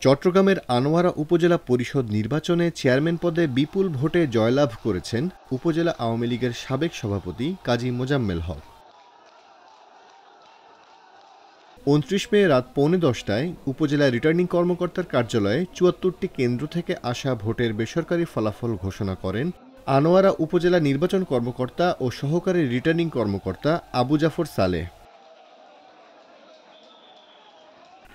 চট্টগ্রামের আনোয়ারা উপজেলা পরিষদ নির্বাচনে চেয়ারম্যান পদে বিপুল ভোটে জয়লাভ করেছেন উপজেলা আওয়ামী লীগের সাবেক সভাপতি কাজী মোজাম্মেল হক। ২৯ মে রাত ১:১০টায় উপজেলা রিটার্নিং কর্মকর্তার কার্যালয়ে ৭৪টি কেন্দ্র থেকে আসা ভোটের বেসরকারি ফলাফল ঘোষণা করেন আনোয়ারা উপজেলা নির্বাচন কর্মকর্তা ও সহকারী রিটার্নিং কর্মকর্তা আবু জাফর সালেহ।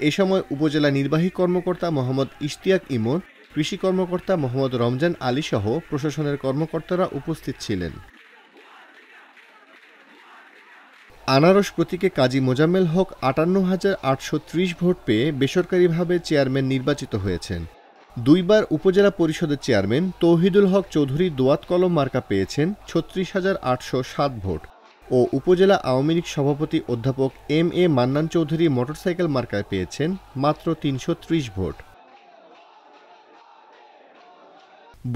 এ সময় উপজেলা নির্বাহী কর্মকর্তা মোহাম্মদ ইশতিয়াক ইমন, কৃষি কর্মকর্তা মোহাম্মদ রমজান আলী সহ প্রশাসনের কর্মকর্তারা উপস্থিত ছিলেন। আনারস প্রতীকে কাজী মোজাম্মেল হক ৫৮,৮৩০ ভোট পেয়ে বেসরকারিভাবে চেয়ারম্যান নির্বাচিত হয়েছেন। দুইবার উপজেলা পরিষদের চেয়ারম্যান তৌহিদুল হক চৌধুরী দোয়াত কলম মার্কা পেয়েছেন ৩৬,৮০৭ ভোট ও উপজেলা আওয়ামী লীগ সভাপতি অধ্যাপক এম.এ. মান্নান চৌধুরী মোটরসাইকেল মার্কায় পেয়েছেন মাত্র ৩৩০ ভোট।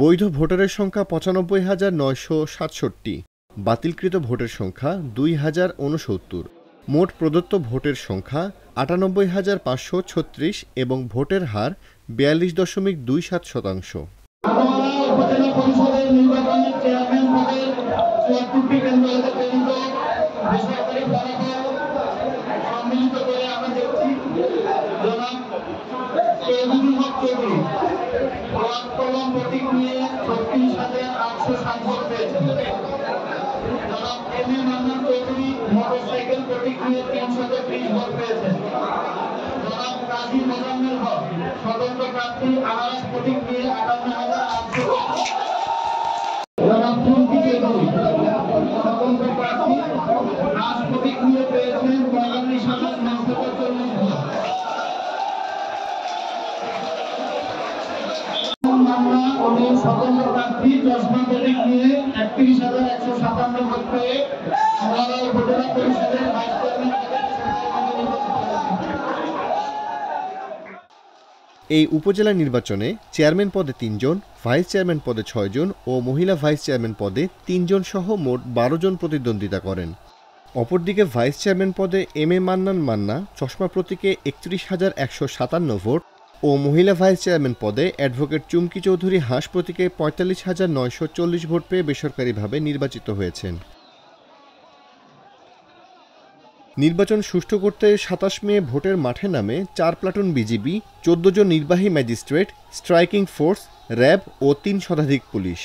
বৈধ ভোটারের সংখ্যা ৯৫,৯৬৭, বাতিলকৃত ভোটের সংখ্যা ২,০৬৯, মোট প্রদত্ত ভোটের সংখ্যা ৯৮,৫৩৬ এবং ভোটের হার ৪২.২৭%। মোটরসাইকেল প্রতীক নিয়ে ৩২০ ভোট পেয়েছেন। জনাব কাজী মোজাম্মেল হক স্বতন্ত্র প্রার্থী আনারস প্রতীক নিয়ে ৫৮,৮০০। জনাব চুমকি চৌধুরী স্বতন্ত্র প্রার্থী আনারস প্রতীক নিয়ে পেয়েছেন ৪২,৯৪০ ভোট। উনি স্বতন্ত্র প্রার্থী চশমা প্রতীক নিয়ে ৩১,১৫৭ ভোট পেয়ে উপজেলা পরিষদের ভাইস চেয়ারম্যান। এই উপজেলা নির্বাচনে চেয়ারম্যান পদে ৩ জন, ভাইস চেয়ারম্যান পদে ৬ জন ও মহিলা ভাইস চেয়ারম্যান পদে ৩ জন সহ মোট ১২ জন প্রতিদ্বন্দ্বিতা করেন। অপরদিকে ভাইস চেয়ারম্যান পদে এম.এ. মান্নান মান্না চশমা প্রতীকে ৩১,১৫৭ ভোট ও মহিলা ভাইস চেয়ারম্যান পদে অ্যাডভোকেট চুমকি চৌধুরী হাঁস প্রতীকে ৪৫,৯৪০ ভোট পেয়ে বেসরকারিভাবে নির্বাচিত হয়েছেন। নির্বাচন সুষ্ঠু করতে ২৭ মে ভোটের মাঠে নামে ৪ প্লাটুন বিজিবি, ১৪ জন নির্বাহী ম্যাজিস্ট্রেট, স্ট্রাইকিং ফোর্স, র্যাব ও ৩ শতাধিক পুলিশ।